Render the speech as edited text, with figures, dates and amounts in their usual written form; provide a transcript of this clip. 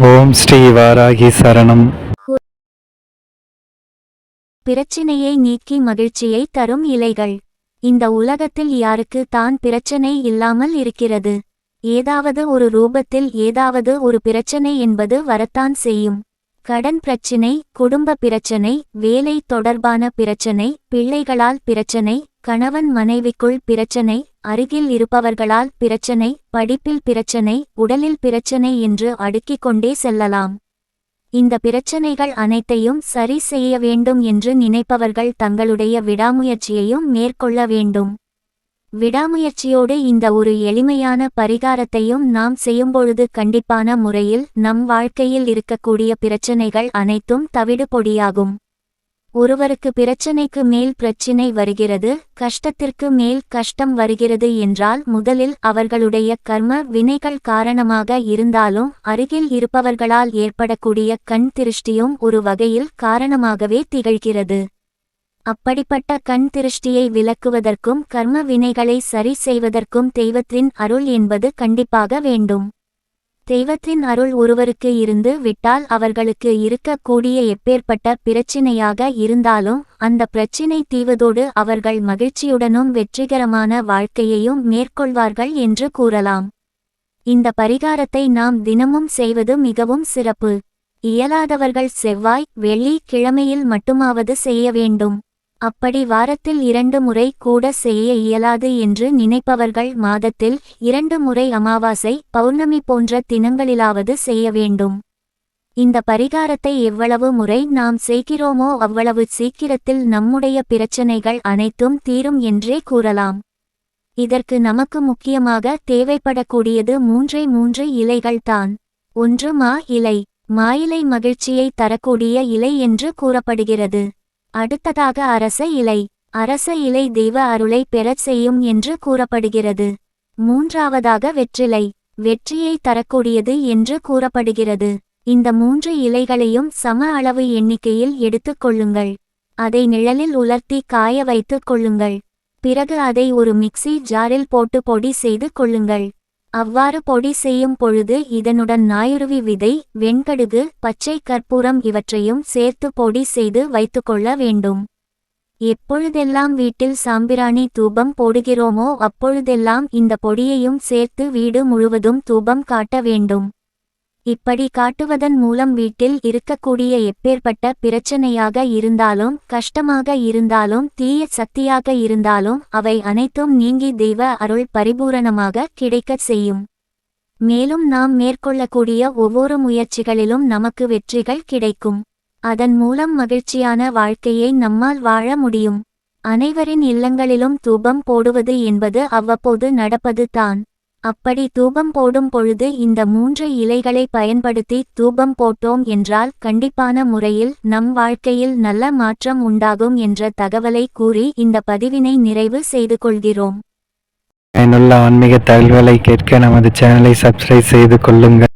ஓம் ஸ்ரீ வாராகி சரணம். பிரச்சினையை நீக்கி மகிழ்ச்சியை தரும் இலைகள். இந்த உலகத்தில் யாருக்கு தான் பிரச்சனை இல்லாமல் இருக்கிறது? ஏதாவது ஒரு ரூபத்தில் ஏதாவது ஒரு பிரச்சனை என்பது வரத்தான் செய்யும். கடன் பிரச்சினை, குடும்ப பிரச்சனை, வேலை தொடர்பான பிரச்சனை, பிள்ளைகளால் பிரச்சனை, கணவன் மனைவிக்குள் பிரச்சனை, அருகில் இருப்பவர்களால் பிரச்சனை, படிப்பில் பிரச்சனை, உடலில் பிரச்சனை என்று அடுக்கிக் கொண்டே செல்லலாம். இந்த பிரச்சனைகள் அனைத்தையும் சரி செய்ய வேண்டும் என்று நினைப்பவர்கள் தங்களுடைய விடாமுயற்சியையும் மேற்கொள்ள வேண்டும். விடாமுயற்சியோடு இந்த ஒரு எளிமையான பரிகாரத்தையும் நாம் செய்யும்பொழுது கண்டிப்பான முறையில் நம் வாழ்க்கையில் இருக்கக்கூடிய பிரச்சனைகள் அனைத்தும் தவிடுபொடியாகும். ஒருவருக்கு பிரச்சனைக்கு மேல் பிரச்சினை வருகிறது, கஷ்டத்திற்கு மேல் கஷ்டம் வருகிறது என்றால் முதலில் அவர்களுடைய கர்ம வினைகள் காரணமாக இருந்தாலும் அருகில் இருப்பவர்களால் ஏற்படக்கூடிய கண் திருஷ்டியும் ஒரு வகையில் காரணமாகவே திகழ்கிறது. அப்படிப்பட்ட கண் திருஷ்டியை விலக்குவதற்கும் கர்ம வினைகளை சரி செய்வதற்கும் தெய்வத்தின் அருள் என்பது கண்டிப்பாக வேண்டும். தெய்வத்தின் அருள் ஒருவருக்கு இருந்து விட்டால் அவர்களுக்கு இருக்கக்கூடிய எப்பேற்பட்ட பிரச்சினையாக இருந்தாலும் அந்த பிரச்சினை தீவதோடு அவர்கள் மகிழ்ச்சியுடனும் வெற்றிகரமான வாழ்க்கையையும் மேற்கொள்வார்கள் என்று கூறலாம். இந்த பரிகாரத்தை நாம் தினமும் செய்வது மிகவும் சிறப்பு. இயலாதவர்கள் செவ்வாய், வெள்ளி கிழமையில் மட்டுமாவது செய்ய வேண்டும். அப்படி வாரத்தில் 2 முறை கூட செய்ய இயலாது என்று நினைப்பவர்கள் மாதத்தில் 2 முறை அமாவாசை, பௌர்ணமி போன்ற தினங்களிலாவது செய்ய வேண்டும். இந்த பரிகாரத்தை எவ்வளவு முறை நாம் செய்கிறோமோ அவ்வளவு சீக்கிரத்தில் நம்முடைய பிரச்சனைகள் அனைத்தும் தீரும் என்றே கூறலாம். இதற்கு நமக்கு முக்கியமாக தேவைப்படக்கூடியது 3 இலைகள்தான். 1 மா இலை. மா இலை மகிழ்ச்சியை தரக்கூடிய இலை என்று கூறப்படுகிறது. அடுத்ததாக அரச இலை. அரச இலை தெய்வ அருளை பெறச் செய்யும் என்று கூறப்படுகிறது. 3ஆவதாக வெற்றிலை. வெற்றியை தரக்கூடியது என்று கூறப்படுகிறது. இந்த 3 இலைகளையும் சம அளவு எண்ணிக்கையில் எடுத்துக் கொள்ளுங்கள். அதை நிழலில் உலர்த்தி காய வைத்துக் கொள்ளுங்கள். பிறகு அதை ஒரு மிக்ஸி ஜாரில் போட்டு பொடி செய்து கொள்ளுங்கள். அவ்வாறு பொடி செய்யும் பொழுது இதனுடன் நாயுருவி விதை, வெண்கடுகு, பச்சை கற்பூரம் இவற்றையும் சேர்த்து பொடி செய்து வைத்துக்கொள்ள வேண்டும். எப்பொழுதெல்லாம் வீட்டில் சாம்பிராணி தூபம் போடுகிறோமோ அப்பொழுதெல்லாம் இந்த பொடியையும் சேர்த்து வீடு முழுவதும் தூபம் காட்ட வேண்டும். இப்படி காட்டுவதன் மூலம் வீட்டில் இருக்கக்கூடிய எப்பேற்பட்ட பிரச்சனையாக இருந்தாலும், கஷ்டமாக இருந்தாலும், தீய சக்தியாக இருந்தாலும் அவை அனைத்தும் நீங்கி தெய்வ அருள் பரிபூரணமாக கிடைக்கச் செய்யும். மேலும் நாம் மேற்கொள்ளக்கூடிய ஒவ்வொரு முயற்சிகளிலும் நமக்கு வெற்றிகள் கிடைக்கும். அதன் மூலம் மகிழ்ச்சியான வாழ்க்கையை நம்மால் வாழ முடியும். அனைவரின் இல்லங்களிலும் தூபம் போடுவது என்பது அவ்வப்போது நடப்பது தான். அப்படி தூபம் போடும் பொழுது இந்த 3 இலைகளை பயன்படுத்தி தூபம் போட்டோம் என்றால் கண்டிப்பான முறையில் நம் வாழ்க்கையில் நல்ல மாற்றம் உண்டாகும் என்ற தகவலை கூறி இந்த பதிவினை நிறைவு செய்து கொள்கிறோம். பயனுள்ள ஆன்மீக தகவல்களை கேட்க நமது சேனலை சப்ஸ்கிரைப் செய்து கொள்ளுங்கள்.